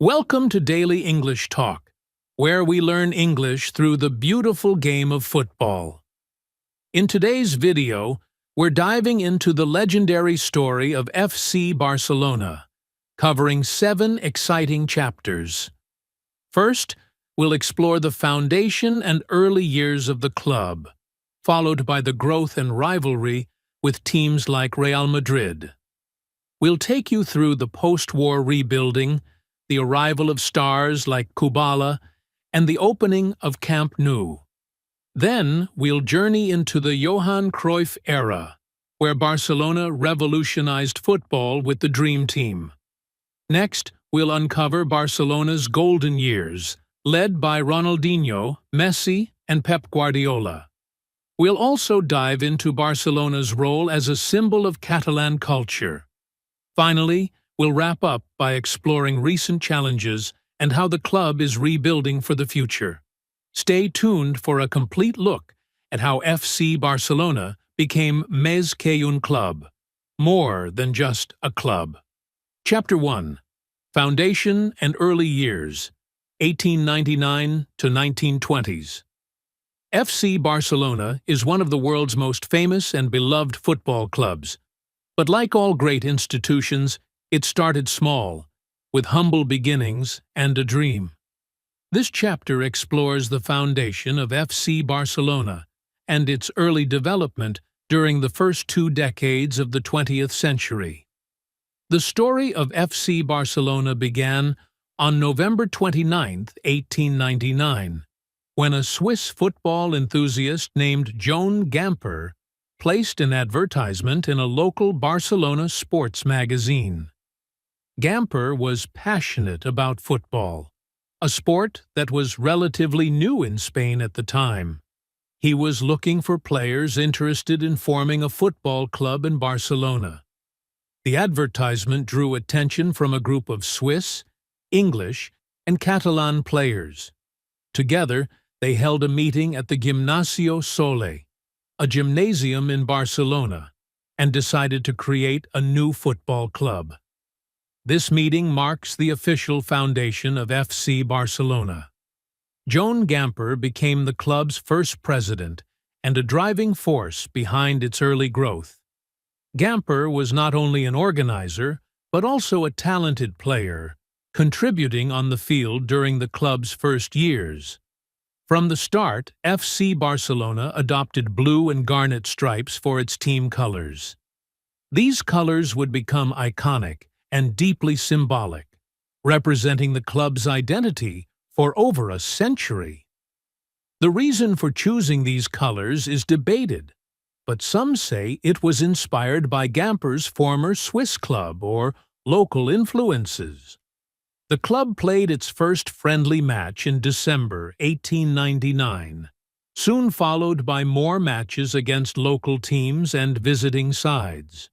Welcome to Daily English Talk, where we learn English through the beautiful game of football. In today's video, we're diving into the legendary story of FC Barcelona, covering 7 exciting chapters. First, we'll explore the foundation and early years of the club, followed by the growth and rivalry with teams like Real Madrid. We'll take you through the post-war rebuilding, the arrival of stars like Kubala, and the opening of Camp Nou. Then we'll journey into the Johan Cruyff era, where Barcelona revolutionized football with the Dream Team. Next, we'll uncover Barcelona's golden years, led by Ronaldinho, Messi, and Pep Guardiola. We'll also dive into Barcelona's role as a symbol of Catalan culture. Finally, we'll wrap up by exploring recent challenges and how the club is rebuilding for the future. Stay tuned for a complete look at how FC Barcelona became més que un club, more than just a club. Chapter 1. Foundation and Early Years, 1899 to 1920s. FC Barcelona is one of the world's most famous and beloved football clubs. But like all great institutions, it started small, with humble beginnings and a dream. This chapter explores the foundation of FC Barcelona and its early development during the first 2 decades of the 20th century. The story of FC Barcelona began on November 29, 1899, when a Swiss football enthusiast named Johan Gamper placed an advertisement in a local Barcelona sports magazine. Gamper was passionate about football, a sport that was relatively new in Spain at the time. He was looking for players interested in forming a football club in Barcelona. The advertisement drew attention from a group of Swiss, English, and Catalan players. Together, they held a meeting at the Gimnasio Sole, a gymnasium in Barcelona, and decided to create a new football club. This meeting marks the official foundation of FC Barcelona. Johan Gamper became the club's first president and a driving force behind its early growth. Gamper was not only an organizer, but also a talented player, contributing on the field during the club's first years. From the start, FC Barcelona adopted blue and garnet stripes for its team colors. These colors would become iconic and deeply symbolic, representing the club's identity for over a century. The reason for choosing these colors is debated, but some say it was inspired by Gamper's former Swiss club or local influences. The club played its first friendly match in December 1899, soon followed by more matches against local teams and visiting sides.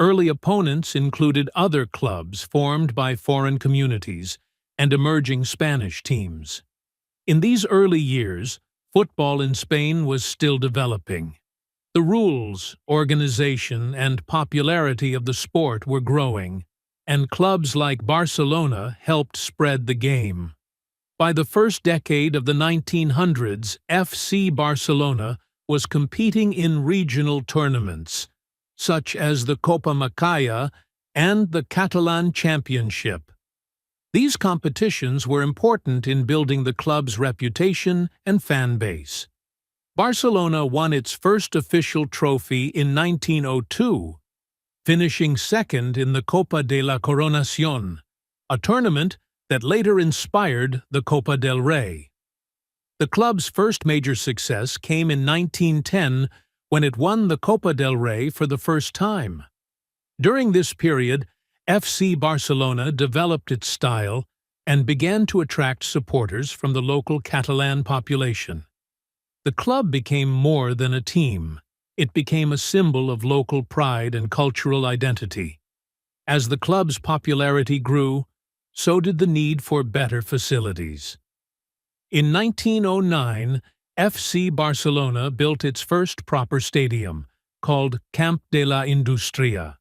Early opponents included other clubs formed by foreign communities and emerging Spanish teams. In these early years, football in Spain was still developing. The rules, organization, and popularity of the sport were growing, and clubs like Barcelona helped spread the game. By the first decade of the 1900s, FC Barcelona was competing in regional tournaments, such as the Copa Macaya and the Catalan Championship. These competitions were important in building the club's reputation and fan base. Barcelona won its first official trophy in 1902, finishing second in the Copa de la Coronación, a tournament that later inspired the Copa del Rey. The club's first major success came in 1910 when it won the Copa del Rey for the first time. During this period, FC Barcelona developed its style and began to attract supporters from the local Catalan population. The club became more than a team. It became a symbol of local pride and cultural identity. As the club's popularity grew, so did the need for better facilities. In 1909, FC Barcelona built its first proper stadium, called Camp de la Industria.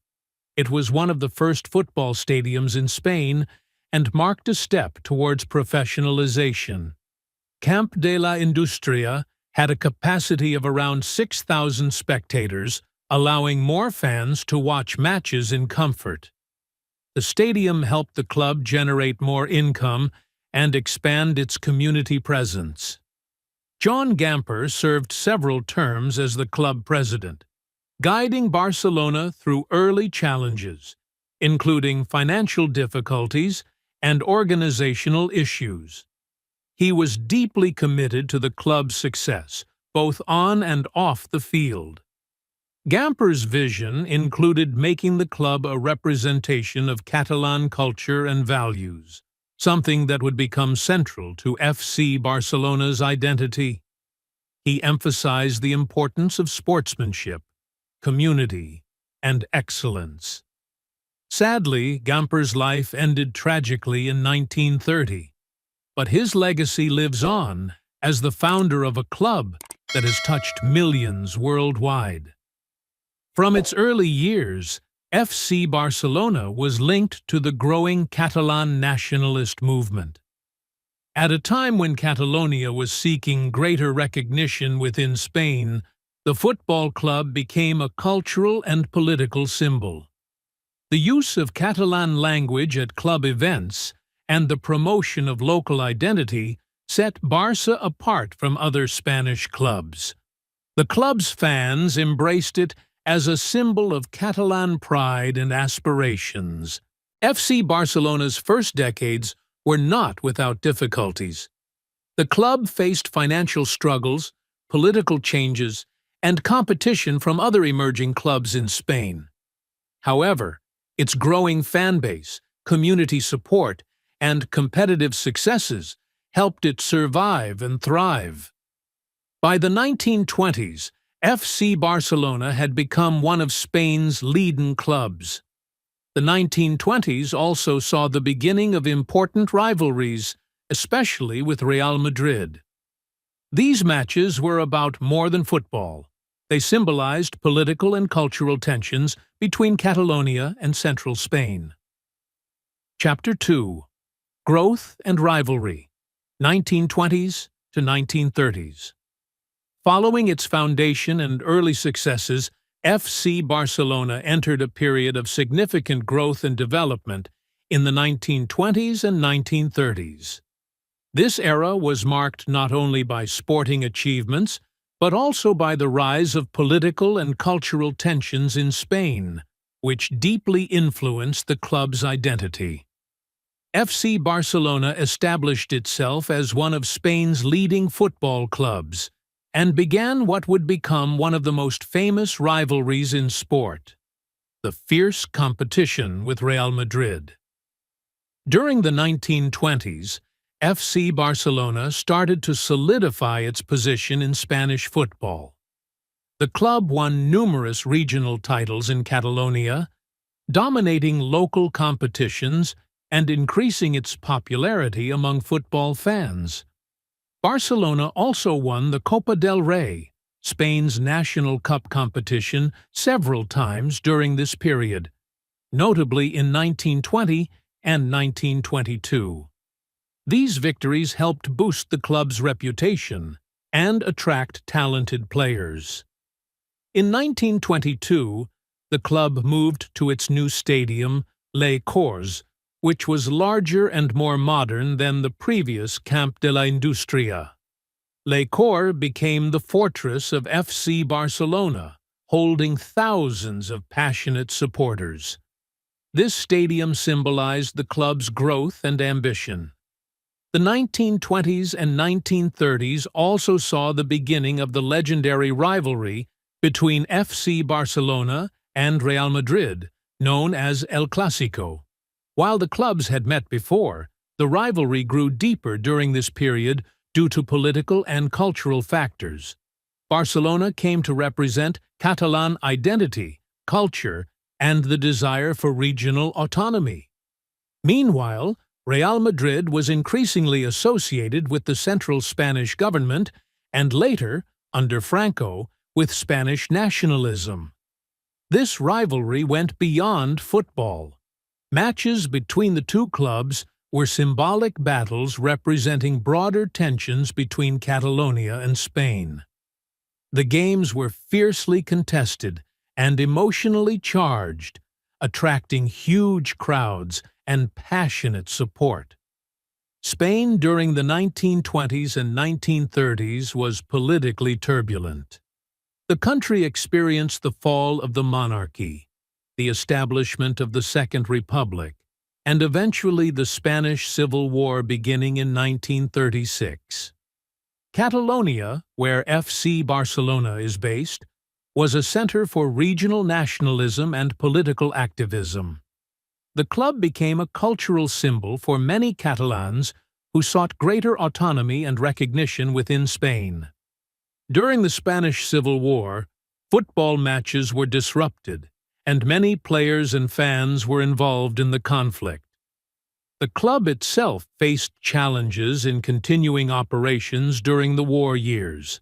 It was one of the first football stadiums in Spain and marked a step towards professionalization. Camp de la Industria had a capacity of around 6,000 spectators, allowing more fans to watch matches in comfort. The stadium helped the club generate more income and expand its community presence. Johan Gamper served several terms as the club president, guiding Barcelona through early challenges, including financial difficulties and organizational issues. He was deeply committed to the club's success, both on and off the field. Gamper's vision included making the club a representation of Catalan culture and values, something that would become central to FC Barcelona's identity. He emphasized the importance of sportsmanship, community, and excellence. Sadly, Gamper's life ended tragically in 1930, but his legacy lives on as the founder of a club that has touched millions worldwide. From its early years, FC Barcelona was linked to the growing Catalan nationalist movement. At a time when Catalonia was seeking greater recognition within Spain, the football club became a cultural and political symbol. The use of Catalan language at club events and the promotion of local identity set Barça apart from other Spanish clubs. The club's fans embraced it as a symbol of Catalan pride and aspirations. FC Barcelona's first decades were not without difficulties. The club faced financial struggles, political changes, and competition from other emerging clubs in Spain. However, its growing fan base, community support, and competitive successes helped it survive and thrive. By the 1920s, FC Barcelona had become one of Spain's leading clubs. The 1920s also saw the beginning of important rivalries, especially with Real Madrid. These matches were about more than football. They symbolized political and cultural tensions between Catalonia and central Spain. Chapter 2. Growth and Rivalry, 1920s to 1930s. Following its foundation and early successes, FC Barcelona entered a period of significant growth and development in the 1920s and 1930s. This era was marked not only by sporting achievements, but also by the rise of political and cultural tensions in Spain, which deeply influenced the club's identity. FC Barcelona established itself as one of Spain's leading football clubs and began what would become one of the most famous rivalries in sport, the fierce competition with Real Madrid. During the 1920s, FC Barcelona started to solidify its position in Spanish football. The club won numerous regional titles in Catalonia, dominating local competitions and increasing its popularity among football fans. Barcelona also won the Copa del Rey, Spain's national cup competition, several times during this period, notably in 1920 and 1922. These victories helped boost the club's reputation and attract talented players. In 1922, the club moved to its new stadium, Les Corts, which was larger and more modern than the previous Camp de la Industria. Les Corts became the fortress of FC Barcelona, holding thousands of passionate supporters. This stadium symbolized the club's growth and ambition. The 1920s and 1930s also saw the beginning of the legendary rivalry between FC Barcelona and Real Madrid, known as El Clásico. While the clubs had met before, the rivalry grew deeper during this period due to political and cultural factors. Barcelona came to represent Catalan identity, culture, and the desire for regional autonomy. Meanwhile, Real Madrid was increasingly associated with the central Spanish government and later, under Franco, with Spanish nationalism. This rivalry went beyond football. Matches between the two clubs were symbolic battles representing broader tensions between Catalonia and Spain. The games were fiercely contested and emotionally charged, attracting huge crowds and passionate support. Spain during the 1920s and 1930s was politically turbulent. The country experienced the fall of the monarchy, the establishment of the Second Republic, and eventually the Spanish Civil War beginning in 1936. Catalonia, where FC Barcelona is based, was a center for regional nationalism and political activism. The club became a cultural symbol for many Catalans who sought greater autonomy and recognition within Spain. During the Spanish Civil War, football matches were disrupted, and many players and fans were involved in the conflict. The club itself faced challenges in continuing operations during the war years.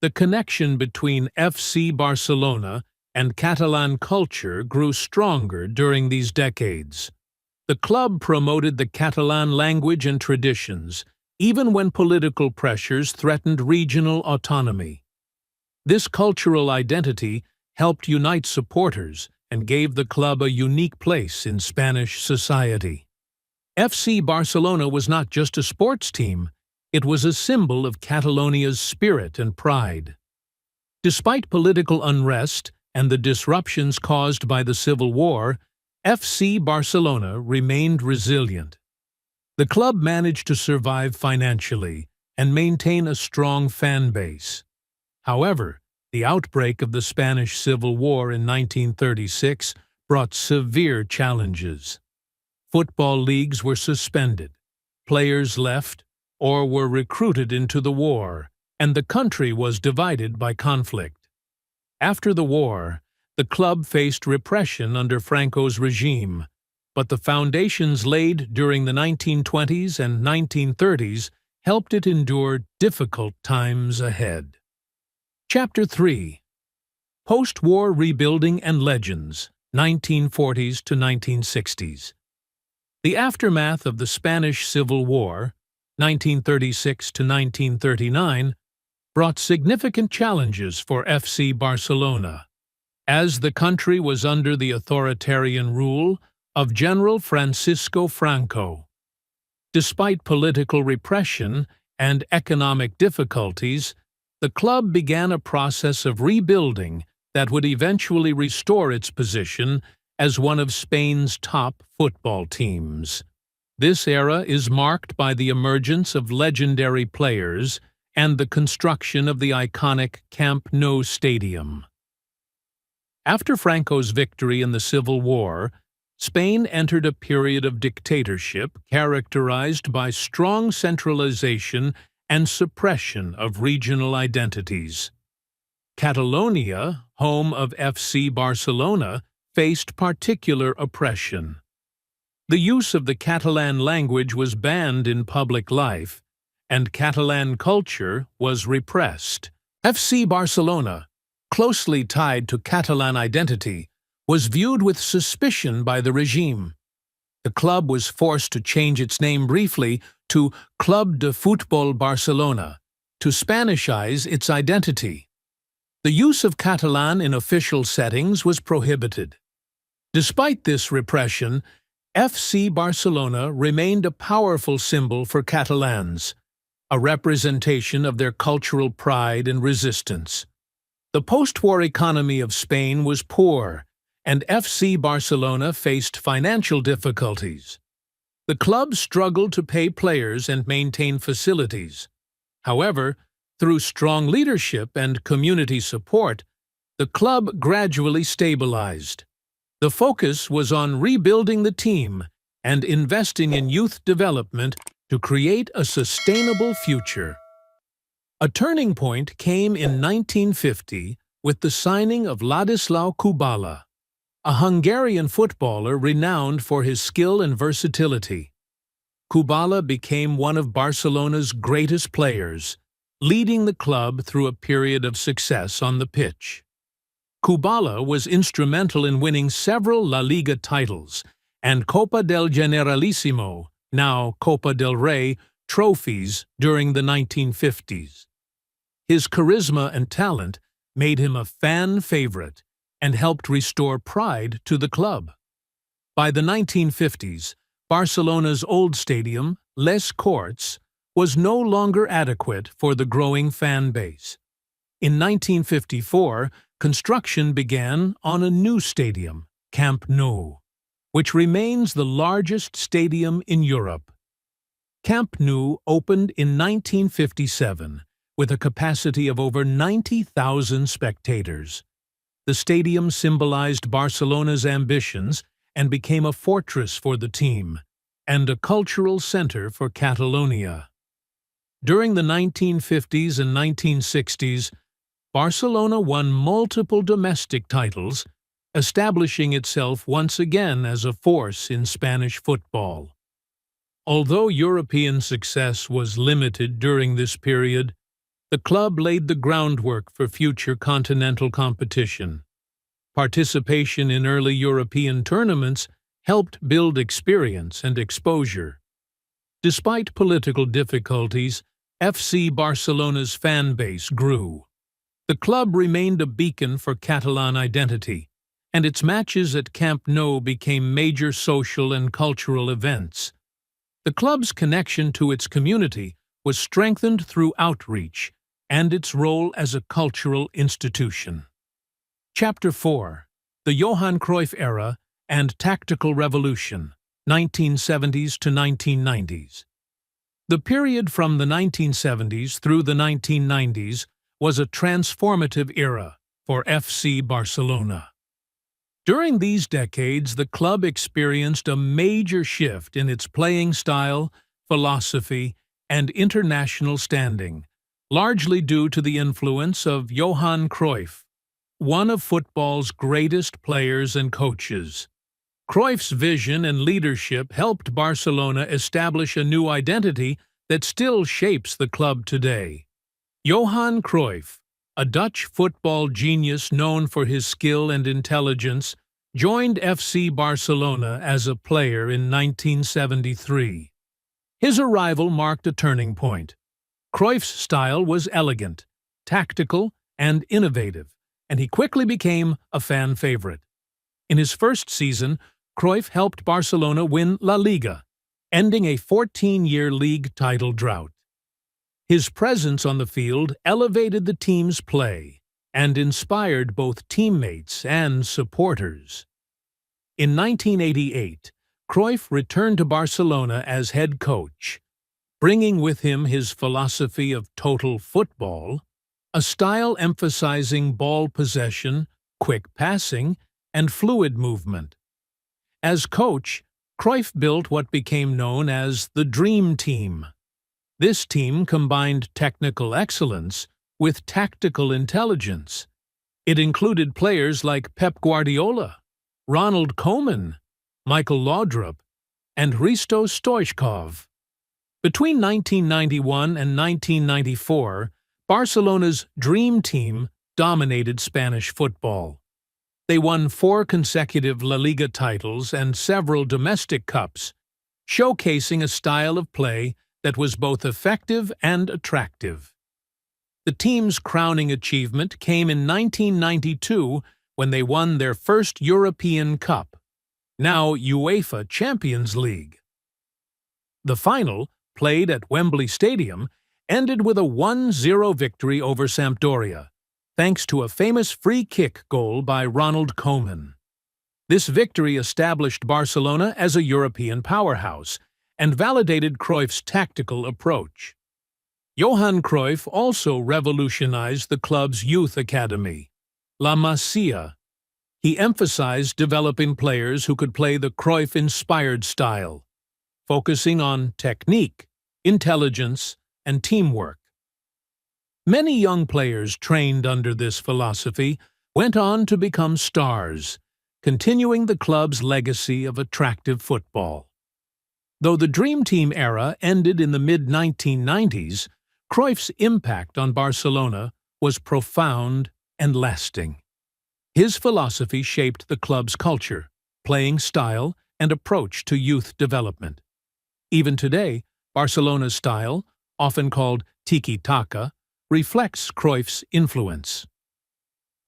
The connection between FC Barcelona and Catalan culture grew stronger during these decades. The club promoted the Catalan language and traditions, even when political pressures threatened regional autonomy. This cultural identity helped unite supporters and gave the club a unique place in Spanish society. FC Barcelona was not just a sports team, it was a symbol of Catalonia's spirit and pride. Despite political unrest and the disruptions caused by the Civil War, FC Barcelona remained resilient. The club managed to survive financially and maintain a strong fan base. However, the outbreak of the Spanish Civil War in 1936 brought severe challenges. Football leagues were suspended, players left or were recruited into the war, and the country was divided by conflict. After the war, the club faced repression under Franco's regime, but the foundations laid during the 1920s and 1930s helped it endure difficult times ahead. Chapter 3. Post-War Rebuilding and Legends, 1940s to 1960s. The aftermath of the Spanish Civil War, 1936 to 1939, brought significant challenges for FC Barcelona, as the country was under the authoritarian rule of General Francisco Franco. Despite political repression and economic difficulties, the club began a process of rebuilding that would eventually restore its position as one of Spain's top football teams. This era is marked by the emergence of legendary players and the construction of the iconic Camp Nou stadium. After Franco's victory in the Civil War, Spain entered a period of dictatorship characterized by strong centralization and suppression of regional identities. Catalonia, home of FC Barcelona, faced particular oppression. The use of the Catalan language was banned in public life, and Catalan culture was repressed. FC Barcelona, closely tied to Catalan identity, was viewed with suspicion by the regime. The club was forced to change its name briefly to Club de Futbol Barcelona, to Spanishize its identity. The use of Catalan in official settings was prohibited. Despite this repression, FC Barcelona remained a powerful symbol for Catalans, a representation of their cultural pride and resistance. The post-war economy of Spain was poor, and FC Barcelona faced financial difficulties. The club struggled to pay players and maintain facilities. However, through strong leadership and community support, the club gradually stabilized. The focus was on rebuilding the team and investing in youth development to create a sustainable future. A turning point came in 1950 with the signing of Ladislau Kubala, a Hungarian footballer renowned for his skill and versatility. Kubala became one of Barcelona's greatest players, leading the club through a period of success on the pitch. Kubala was instrumental in winning several La Liga titles and Copa del Generalissimo now Copa del Rey, trophies during the 1950s. His charisma and talent made him a fan favorite and helped restore pride to the club. By the 1950s, Barcelona's old stadium, Les Corts, was no longer adequate for the growing fan base. In 1954, construction began on a new stadium, Camp Nou, which remains the largest stadium in Europe. Camp Nou opened in 1957 with a capacity of over 90,000 spectators. The stadium symbolized Barcelona's ambitions and became a fortress for the team and a cultural center for Catalonia. During the 1950s and 1960s, Barcelona won multiple domestic titles, establishing itself once again as a force in Spanish football. Although European success was limited during this period, the club laid the groundwork for future continental competition. Participation in early European tournaments helped build experience and exposure. Despite political difficulties, FC Barcelona's fan base grew. The club remained a beacon for Catalan identity, and its matches at Camp Nou became major social and cultural events. The club's connection to its community was strengthened through outreach and its role as a cultural institution. Chapter 4: The Johan Cruyff Era and Tactical Revolution, 1970s to 1990s. The period from the 1970s through the 1990s was a transformative era for FC Barcelona. During these decades, the club experienced a major shift in its playing style, philosophy, and international standing, largely due to the influence of Johan Cruyff, one of football's greatest players and coaches. Cruyff's vision and leadership helped Barcelona establish a new identity that still shapes the club today. Johan Cruyff, a Dutch football genius known for his skill and intelligence, joined FC Barcelona as a player in 1973. His arrival marked a turning point. Cruyff's style was elegant, tactical, and innovative, and he quickly became a fan favorite. In his first season, Cruyff helped Barcelona win La Liga, ending a 14-year league title drought. His presence on the field elevated the team's play and inspired both teammates and supporters. In 1988, Cruyff returned to Barcelona as head coach, bringing with him his philosophy of total football, a style emphasizing ball possession, quick passing, and fluid movement. As coach, Cruyff built what became known as the Dream Team. This team combined technical excellence with tactical intelligence. It included players like Pep Guardiola, Ronald Koeman, Michael Laudrup, and Hristo Stoichkov. Between 1991 and 1994, Barcelona's Dream Team dominated Spanish football. They won 4 consecutive La Liga titles and several domestic cups, showcasing a style of play that was both effective and attractive. The team's crowning achievement came in 1992 when they won their first European Cup, now UEFA Champions League. The final, played at Wembley Stadium, ended with a 1-0 victory over Sampdoria, thanks to a famous free-kick goal by Ronald Koeman. This victory established Barcelona as a European powerhouse and validated Cruyff's tactical approach. Johan Cruyff also revolutionized the club's youth academy, La Masia. He emphasized developing players who could play the Cruyff-inspired style, focusing on technique, intelligence, and teamwork. Many young players trained under this philosophy went on to become stars, continuing the club's legacy of attractive football. Though the Dream Team era ended in the mid-1990s, Cruyff's impact on Barcelona was profound and lasting. His philosophy shaped the club's culture, playing style, and approach to youth development. Even today, Barcelona's style, often called tiki-taka, reflects Cruyff's influence.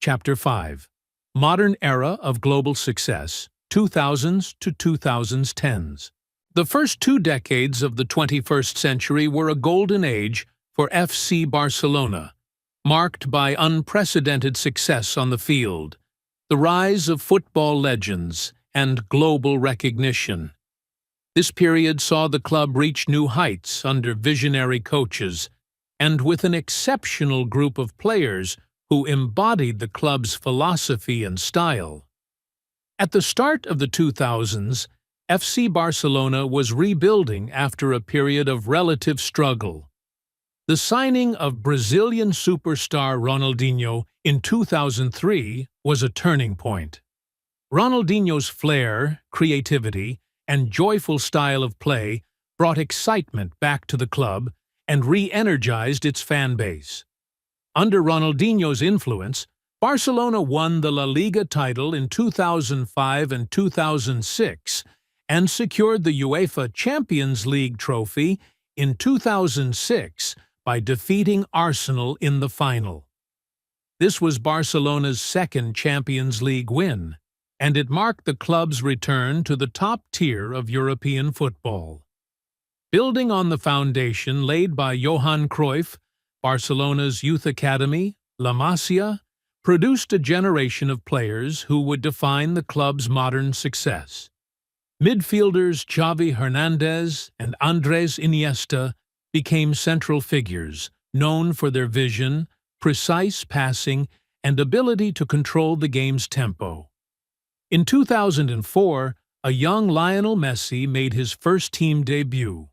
Chapter 5. Modern Era of Global Success, 2000s to 2010s. The first 2 decades of the 21st century were a golden age for FC Barcelona, marked by unprecedented success on the field, the rise of football legends, and global recognition. This period saw the club reach new heights under visionary coaches and with an exceptional group of players who embodied the club's philosophy and style. At the start of the 2000s, FC Barcelona was rebuilding after a period of relative struggle. The signing of Brazilian superstar Ronaldinho in 2003 was a turning point. Ronaldinho's flair, creativity, and joyful style of play brought excitement back to the club and re-energized its fan base. Under Ronaldinho's influence, Barcelona won the La Liga title in 2005 and 2006 and secured the UEFA Champions League trophy in 2006 by defeating Arsenal in the final. This was Barcelona's second Champions League win, and it marked the club's return to the top tier of European football. Building on the foundation laid by Johan Cruyff, Barcelona's youth academy, La Masia, produced a generation of players who would define the club's modern success. Midfielders Xavi Hernandez and Andres Iniesta became central figures, known for their vision, precise passing, and ability to control the game's tempo. In 2004, a young Lionel Messi made his first-team debut.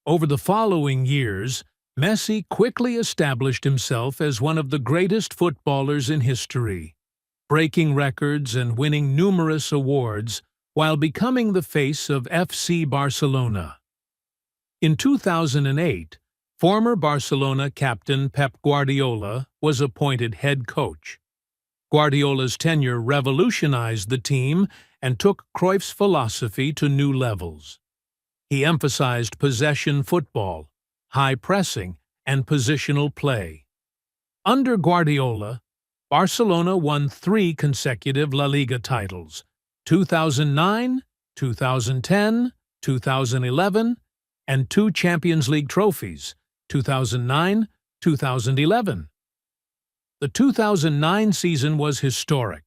Over the following years, Messi quickly established himself as one of the greatest footballers in history, breaking records and winning numerous awards while becoming the face of FC Barcelona. In 2008, former Barcelona captain Pep Guardiola was appointed head coach. Guardiola's tenure revolutionized the team and took Cruyff's philosophy to new levels. He emphasized possession football, high pressing, and positional play. Under Guardiola, Barcelona won 3 consecutive La Liga titles: 2009, 2010, 2011, and 2 Champions League trophies, 2009, 2011. The 2009 season was historic,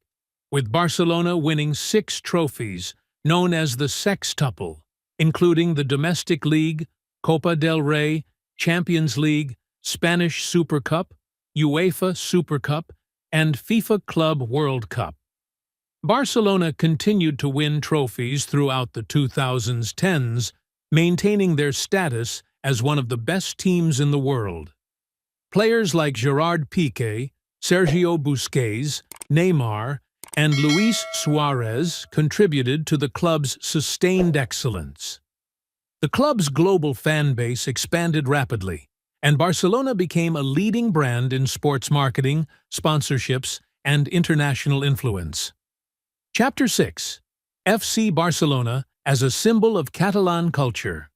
with Barcelona winning 6 trophies known as the Sextuple, including the Domestic League, Copa del Rey, Champions League, Spanish Super Cup, UEFA Super Cup, and FIFA Club World Cup. Barcelona continued to win trophies throughout the 2010s, maintaining their status as one of the best teams in the world. Players like Gerard Piqué, Sergio Busquets, Neymar, and Luis Suarez contributed to the club's sustained excellence. The club's global fan base expanded rapidly, and Barcelona became a leading brand in sports marketing, sponsorships, and international influence. Chapter 6. FC Barcelona as a symbol of Catalan culture.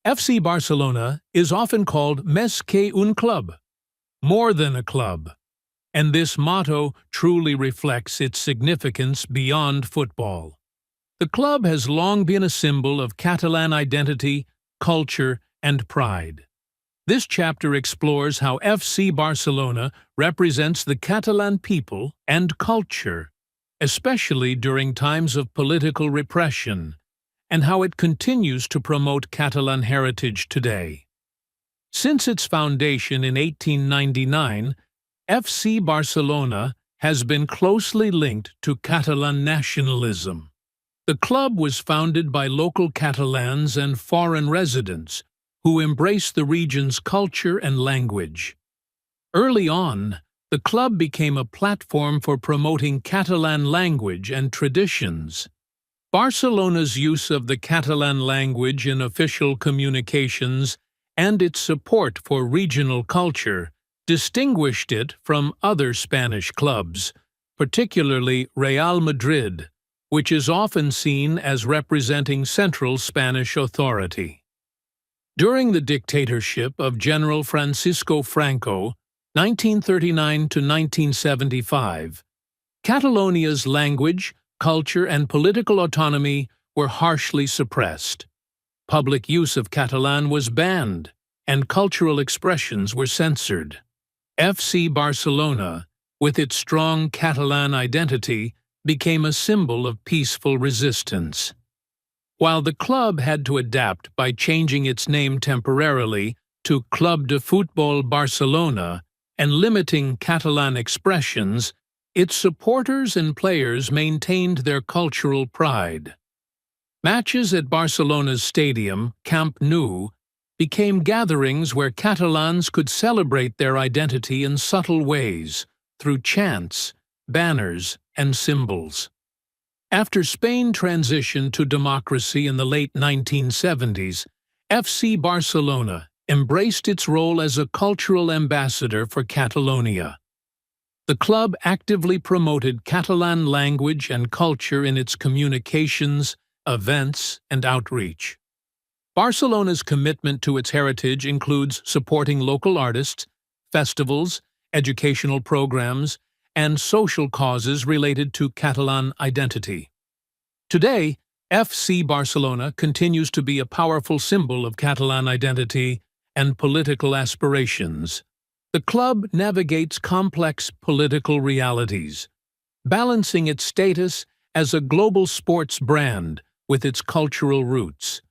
FC Barcelona is often called Més que un club, more than a club, and this motto truly reflects its significance beyond football. The club has long been a symbol of Catalan identity, culture, and pride. This chapter explores how FC Barcelona represents the Catalan people and culture, especially during times of political repression, and how it continues to promote Catalan heritage today. Since its foundation in 1899, FC Barcelona has been closely linked to Catalan nationalism. The club was founded by local Catalans and foreign residents who embraced the region's culture and language. Early on, the club became a platform for promoting Catalan language and traditions. Barcelona's use of the Catalan language in official communications and its support for regional culture distinguished it from other Spanish clubs, particularly Real Madrid, which is often seen as representing central Spanish authority. During the dictatorship of General Francisco Franco, 1939 to 1975, Catalonia's language, culture, and political autonomy were harshly suppressed. Public use of Catalan was banned, and cultural expressions were censored. FC Barcelona, with its strong Catalan identity, became a symbol of peaceful resistance. While the club had to adapt by changing its name temporarily to Club de Futbol Barcelona and limiting Catalan expressions, its supporters and players maintained their cultural pride. Matches at Barcelona's stadium, Camp Nou, became gatherings where Catalans could celebrate their identity in subtle ways, through chants, banners, and symbols. After Spain transitioned to democracy in the late 1970s, FC Barcelona embraced its role as a cultural ambassador for Catalonia. The club actively promoted Catalan language and culture in its communications, events, and outreach. Barcelona's commitment to its heritage includes supporting local artists, festivals, educational programs, and social causes related to Catalan identity. Today, FC Barcelona continues to be a powerful symbol of Catalan identity and political aspirations. The club navigates complex political realities, balancing its status as a global sports brand with its cultural roots.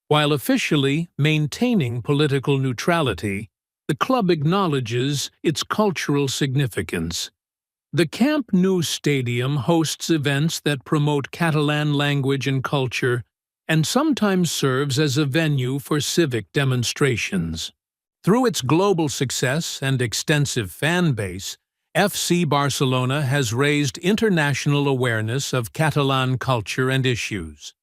While officially maintaining political neutrality, the club acknowledges its cultural significance. The Camp Nou Stadium hosts events that promote Catalan language and culture and sometimes serves as a venue for civic demonstrations. Through its global success and extensive fan base, FC Barcelona has raised international awareness of Catalan culture and issues.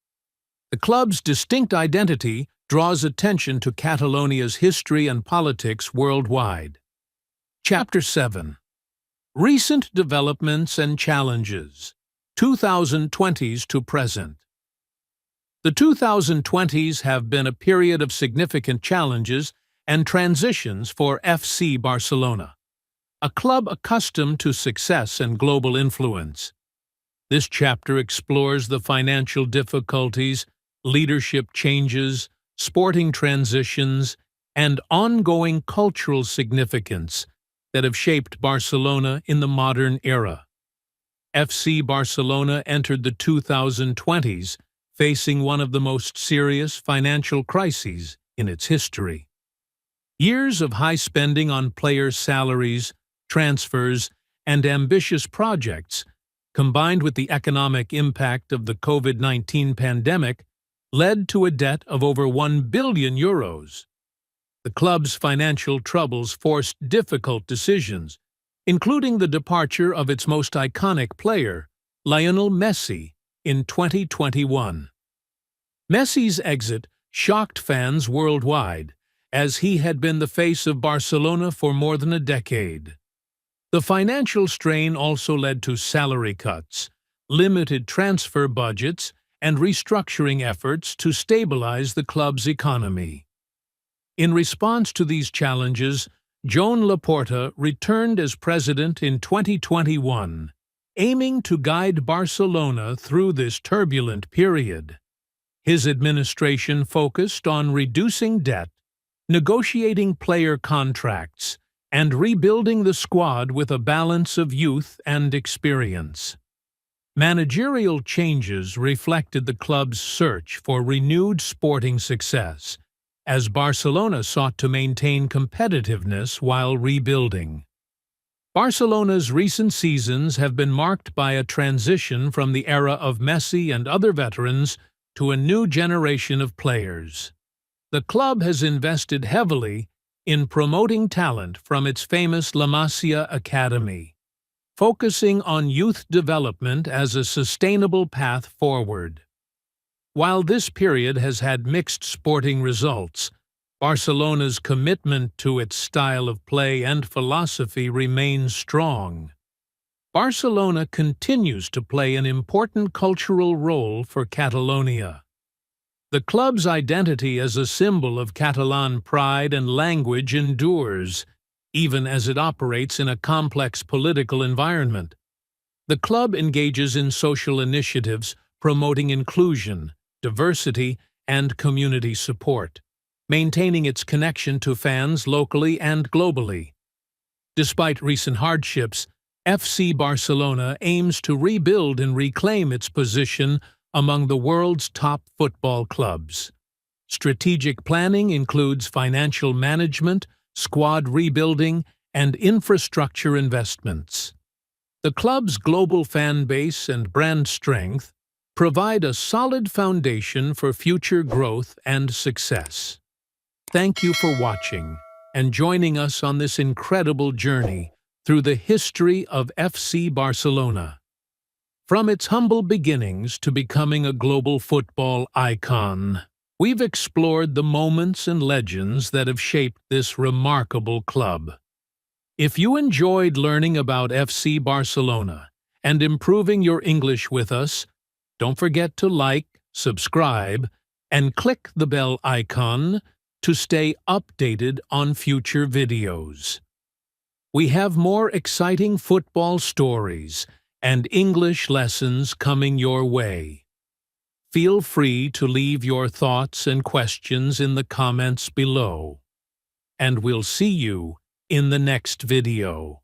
The club's distinct identity draws attention to Catalonia's history and politics worldwide. Chapter 7. Recent Developments and Challenges, 2020s to Present. The 2020s have been a period of significant challenges and transitions for FC Barcelona, a club accustomed to success and global influence. This chapter explores the financial difficulties, leadership changes, sporting transitions, and ongoing cultural significance that have shaped Barcelona in the modern era. FC Barcelona entered the 2020s facing one of the most serious financial crises in its history. Years of high spending on player salaries, transfers, and ambitious projects, combined with the economic impact of the COVID-19 pandemic, led to a debt of over €1 billion. The club's financial troubles forced difficult decisions, including the departure of its most iconic player, Lionel Messi, in 2021. Messi's exit shocked fans worldwide, as he had been the face of Barcelona for more than a decade. The financial strain also led to salary cuts, limited transfer budgets, and restructuring efforts to stabilize the club's economy. In response to these challenges, Joan Laporta returned as president in 2021, aiming to guide Barcelona through this turbulent period. His administration focused on reducing debt, negotiating player contracts, and rebuilding the squad with a balance of youth and experience. Managerial changes reflected the club's search for renewed sporting success, as Barcelona sought to maintain competitiveness while rebuilding. Barcelona's recent seasons have been marked by a transition from the era of Messi and other veterans to a new generation of players. The club has invested heavily in promoting talent from its famous La Masia Academy, focusing on youth development as a sustainable path forward. While this period has had mixed sporting results, Barcelona's commitment to its style of play and philosophy remains strong. Barcelona continues to play an important cultural role for Catalonia. The club's identity as a symbol of Catalan pride and language endures, even as it operates in a complex political environment. The club engages in social initiatives promoting inclusion, diversity, and community support, maintaining its connection to fans locally and globally. Despite recent hardships, FC Barcelona aims to rebuild and reclaim its position among the world's top football clubs. Strategic planning includes financial management, squad rebuilding, and infrastructure investments. The club's global fan base and brand strength provide a solid foundation for future growth and success. Thank you for watching and joining us on this incredible journey through the history of FC Barcelona. From its humble beginnings to becoming a global football icon, we've explored the moments and legends that have shaped this remarkable club. If you enjoyed learning about FC Barcelona and improving your English with us, don't forget to like, subscribe, and click the bell icon to stay updated on future videos. We have more exciting football stories and English lessons coming your way. Feel free to leave your thoughts and questions in the comments below. And we'll see you in the next video.